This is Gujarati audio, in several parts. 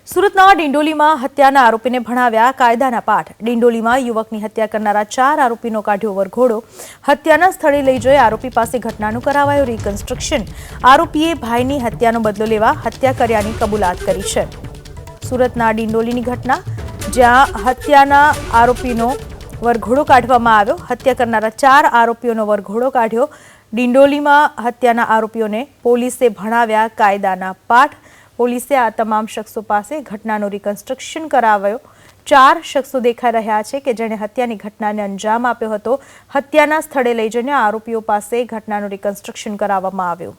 સુરતના ડિંડોલીમાં હત્યાના આરોપીને ભણાવ્યા કાયદાના પાઠ। ડિંડોલીમાં યુવકની હત્યા કરનારા 4 આરોપીનો કાઢ્યો વરઘોડો। હત્યાના સ્થળે લઈ જઈ આરોપી પાસે ઘટનાનું કરાવાયું રિકન્સ્ટ્રક્શન। આરોપીએ ભાઈની હત્યાનો બદલો લેવા હત્યા કર્યાની કબૂલાત કરી છે। સુરતના ડિંડોલીની ઘટના, જ્યાં હત્યાના આરોપીનો વરઘોડો કાઢવામાં આવ્યો। હત્યા કરનારા 4 આરોપીઓનો વરઘોડો કાઢ્યો। ડિંડોલીમાં હત્યાના આરોપીઓને પોલીસે ભણાવ્યા કાયદાના પાઠ। પોલીસે આ તમામ શખ્સો પાસે ઘટનાનું રિકન્સ્ટ્રક્શન કરાવ્યું। 4 શખ્સો દેખાઈ રહ્યા છે કે જેણે હત્યાની ઘટનાને અંજામ આપ્યો હતો। હત્યાના સ્થળે લઈ જઈને આરોપીઓ પાસે ઘટનાનું રિકન્સ્ટ્રક્શન કરાવવામાં આવ્યું।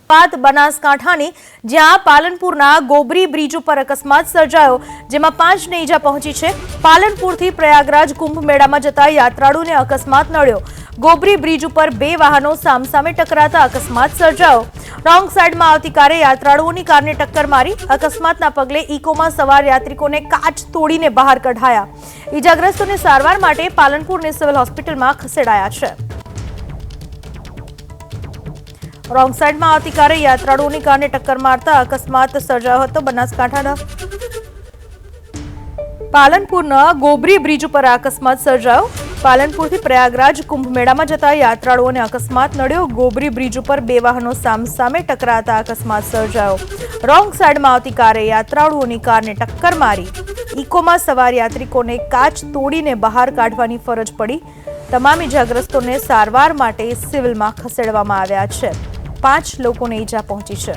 વાત બનાસકાંઠાની, જ્યાં પાલનપુરના ગોબરી બ્રિજ ઉપર અકસ્માત સર્જાયો, જેમાં 5ને ઈજા પહોંચી છે। પાલનપુરથી પ્રયાગરાજ કુંભ મેળામાં જતા યાત્રાળુને અકસ્માત નડ્યો। ગોબરી બ્રિજ ઉપર 2 વાહનો સામસામે ટકરાતા અકસ્માત સર્જાયો। રોંગ સાઈડમાં આવતી કારે યાત્રાળુઓની કારને ટક્કર મારી। અકસ્માતના પગલે ઇકોમાં સવાર યાત્રિકોને કાચ તોડીને બહાર કઢાયા। ઈજાગ્રસ્તોને સારવાર માટે પાલનપુરની સિવિલ હોસ્પિટલમાં ખસેડાયા છે। રોંગ સાઈડમાં આવતી કારે યાત્રાળુઓની કારને ટક્કર મારતા અકસ્માત સર્જાયો હતો। બનાસકાંઠાના પાલનપુરના ગોબરી બ્રિજ ઉપર અકસ્માત સર્જાયો। પાલનપુરથી પ્રયાગરાજ કુંભ મેળામાં જતા યાત્રાળુઓને અકસ્માત નડ્યો। ગોબરી બ્રિજ ઉપર 2 વાહનો સામસામે ટકરાતા અકસ્માત સર્જાયો। રોંગ સાઈડમાં આવતી કારે યાત્રાળુઓની કારને ટક્કર મારી। ઇકોમાં સવાર યાત્રિકોને કાચ તોડીને બહાર કાઢવાની ફરજ પડી। તમામ ઈજાગ્રસ્તોને સારવાર માટે સિવિલમાં ખસેડવામાં આવ્યા છે। 5 લોકોને ઈજા પહોંચી છે।